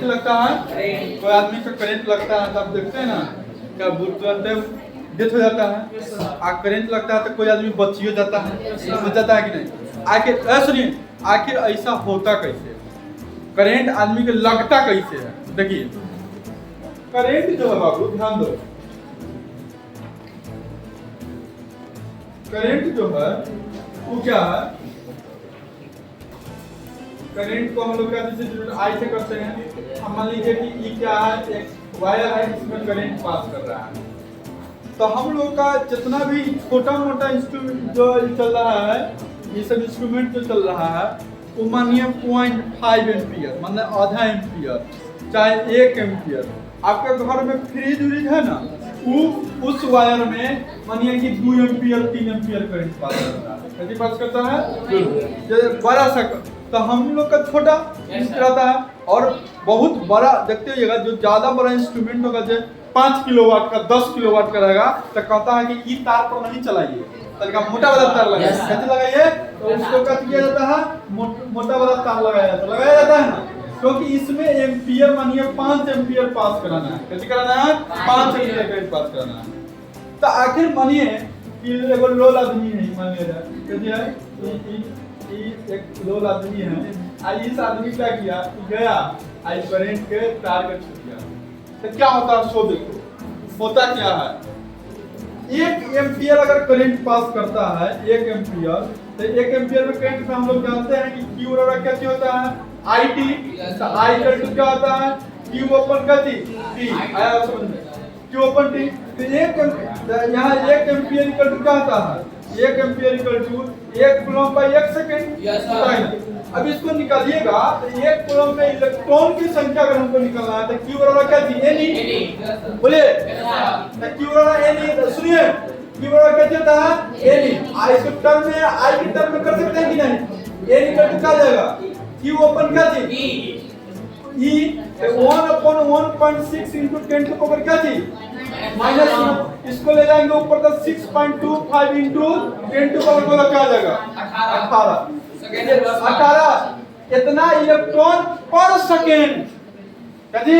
Current लगता है, कोई आदमी का करंट लगता है तो आप देखते हैं ना क्या तुरंत डेथ हो जाता है। करंट लगता है तो कोई आदमी बचियो जाता है, बच जाता है कि नहीं। आखिर सुनिए, आखिर ऐसा होता कैसे, करंट आदमी के लगता कैसे है। देखिए करंट जो है बाबू ध्यान दो, करंट जो है वो क्या है, करंट को हम लोग क्या आई से करते हैं। हम मान लीजिए कि ये क्या है, एक वायर है, इसमें करंट पास कर रहा है। तो हम लोग का जितना भी छोटा मोटा इंस्ट्रूमेंट जो चल रहा है, ये सब इंस्ट्रूमेंट जो चल रहा है वो मानिए 0.5 एम्पियर, मतलब आधा एम्पियर, चाहे 1 एम्पियर। आपके घर में फ्रिज व्रिज है ना, वो उस वायर में मानिए कि 2 एम्पियर 3 एम्पियर करंट पास करता है। कैसे पास करता है, बड़ा सा। तो हम लोग का छोटा रहता है और बहुत बड़ा देखते होइएगा, जो ज्यादा बड़ा इंस्ट्रूमेंट होगा जो 5 किलोवाट का 10 किलोवाट का रहेगा, तो कहता है कि ये तार पर नहीं चलाइए, तरीका मोटा वाला तार लगाइए। कैसे लगाइए, तो उसको क्या किया जाता है, मोटा वाला तार लगाया जाता है ना, क्योंकि इसमें एम्पियर मानिए 5 एम्पियर पास कराना है। कैसे कराना है, 5 एम्पियर करंट पास कराना है। तो आखिर मानिए कि एगो लोल आदमी है, मान लिया जाए कैसे है, एक लोल आदमी है, आज इस आदमी क्या किया, गया आज करंट के तार का छू दिया, तो क्या होता है, सो देखो होता क्या है। 1 एम्पियर अगर करंट पास करता है, 1 एम्पियर, तो 1 एम्पियर में करंट में हम लोग जानते हैं कि क्यू और कैसे होता है, IT। तो I इक्वल टू क्या होता है, Q ओपन का T, आया समझ में, Q ओपन T। तो यहाँ 1 एम्पियर इक्वल टू क्या होता है, 1 ampere equal to 1 coulomb by 1 second. अब इसको निकालिएगा तो 1 कूलम में इलेक्ट्रॉन की संख्या अगर हमको निकालना है तो Q बराबर क्या थी, Ne। बोलिए, तो Q बराबर Ne। तो सुनिए Q बराबर क्या होता है, Ne। I इसको टर्म में I की टर्म में कर सकते हैं कि नहीं, N इक्वल टू क्या जाएगा, Q ओपन क्या थी, E 1/1.6 into 10 to पावर क्या थी, माइनस। इसको ले जाएंगे ऊपर तो 6.25 into 10 to पावर को क्या जाएगा, 18। इतना इलेक्ट्रॉन पर सेकेंड, यदि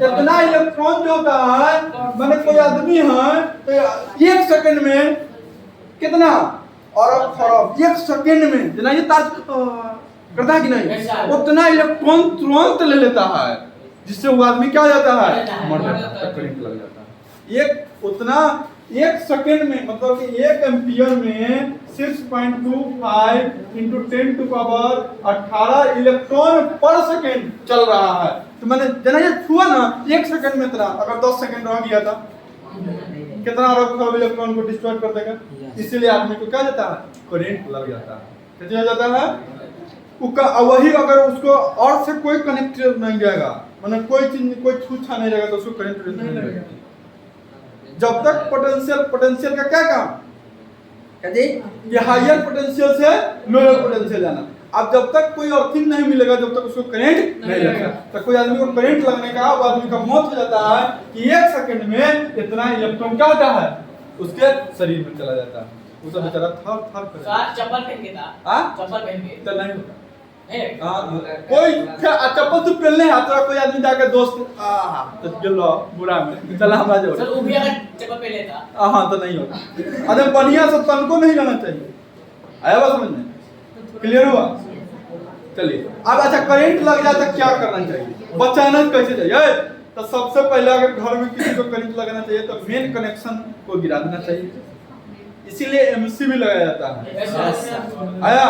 इतना इलेक्ट्रॉन जो होता है, मैंने कोई आदमी है तो 1 सेकंड में कितना, अरब खरब 1 सेकंड में जितना ये तार करता है कि नहीं, उतना इलेक्ट्रॉन तुरंत ले लेता है, जिससे वो आदमी क्या हो जाता है, मर जाता है, करंट लग जाता है। एक उतना 1 सेकंड में, मतलब कि 1 एम्पियर में 6.25 into 10 to पावर 18 इलेक्ट्रॉन पर सेकंड चल रहा है। तो मैंने जना ये छुआ ना 1 सेकंड में इतना, अगर 10 सेकंड रह गया था कितना अरब खरब इलेक्ट्रॉन को डिस्ट्रॉय कर देगा। इसीलिए आदमी को क्या जाता है, करंट लग जाता है। कैसे हो जाता है, वही अगर उसको और से कोई कनेक्ट नहीं जाएगा, मतलब कोई चीज कोई छूछा नहीं रहेगा तो उसको करंट नहीं लगेगा। जब तक पोटेंशियल का क्या काम, कहते ये हायर पोटेंशियल से लोअर पोटेंशियल जाना। अब जब तक कोई अर्थिंग नहीं मिलेगा, जब तक उसको करंट नहीं लगेगा, तो कोई आदमी को करंट लगने का, वो आदमी का मौत हो जाता है कि 1 सेकंड में इतना इलेक्ट्रॉन क्या होता है उसके शरीर में चला जाता है। वो सब बेचारा थर थर कर चप्पल पहन के था, चप्पल पहन के तो नहीं होता। कोई चप्पल तो पहनले हाथ रहा, कोई आदमी जाके दोस्त तो चलो बुरा में चला हमारा जो सर वो भी अगर चप्पल पहन लेता हाँ तो नहीं होता। अरे बढ़िया से तनको नहीं लेना चाहिए, आया बात समझ में, क्लियर हुआ। चलिए अब अच्छा करंट लग जाता है क्या करना चाहिए, बचाना कैसे चाहिए। तो सबसे पहले अगर घर में किसी को करंट लगाना चाहिए तो मेन कनेक्शन को गिरा देना चाहिए, इसीलिए एमसी भी लगाया जाता है। आया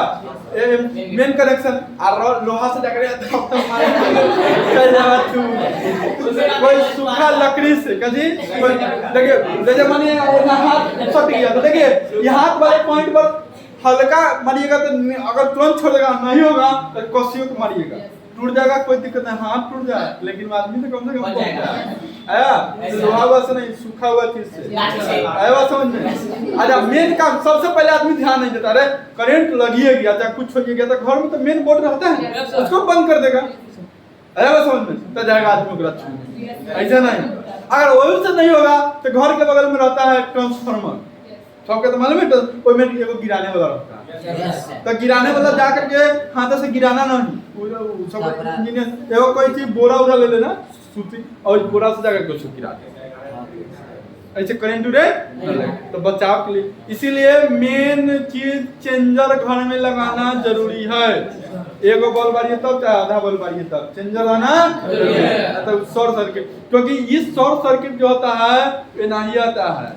मेन कनेक्शन और लोहा से टकरा कोई सूखा लकड़ी से कजी देखिए, जैसे मानिए हाथ सट गया तो देखिए ये हाथ वाले पॉइंट पर हल्का मारिएगा तो अगर तुरंत छोड़ेगा नहीं होगा तो कसियों को मारिएगा, टूट जाएगा, कोई दिक्कत नहीं, हाथ टूट जाए लेकिन आदमी तो कम से कम पहुंच जाए। आया लोहा हुआ से नहीं, सूखा हुआ चीज से, आया बात समझ में। अच्छा मेन काम सबसे पहले आदमी ध्यान नहीं देता, अरे करंट लगिए गया चाहे कुछ हो गया तो घर में तो मेन बोर्ड रहता है, उसको बंद कर देगा, आया बात समझ में, तो जाएगा आदमी को छू। ऐसा नहीं, अगर वही से नहीं होगा तो घर के बगल में रहता है ट्रांसफार्मर, सबके तो मालूम है, तो कोई में एगो गिराने वाला रहता है, तो गिराने वाला जा करके हाथ से गिराना नहीं, सब इंजीनियर एगो कोई चीज बोरा उरा ले लेना सूती और बोरा से जाकर कुछ गिरा दे ऐसे करंट उड़े तो बचाव के लिए। इसीलिए मेन चीज चेंजर घर में लगाना जरूरी है। एगो बल्ब बारिए तब चाहे आधा बल्ब बारिए तब चेंजर आना जरूरी है। तो शॉर्ट सर्किट, क्योंकि इस शॉर्ट सर्किट जो होता है ये नहीं आता है,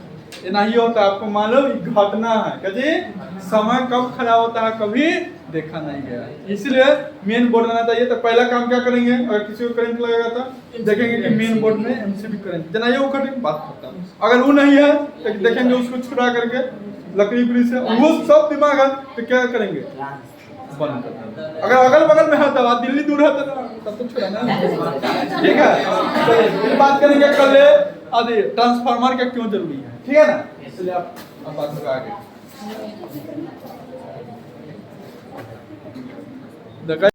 ये नहीं होता। आपको मालूम घटना है कभी समय कब खराब होता है कभी देखा नहीं गया। इसलिए मेन बोर्ड रहना चाहिए। तो पहला काम क्या करेंगे, अगर किसी को करंट लगेगा तो देखेंगे कि मेन बोर्ड में एमसीबी करंट जना ये वो करेंगे बात खत्म। अगर वो नहीं है तो देखेंगे उसको छुड़ा करके लकड़ी उकड़ी से, वो सब दिमाग है तो क्या करेंगे बंद कर देंगे। अगर अगल बगल में है तो दिल्ली दूर है तो तब तो छुड़ाना ठीक है। तो बात करेंगे कल आदि ट्रांसफार्मर का क्यों जरूरी है, ठीक है ना। इसलिए आप बात करो आगे।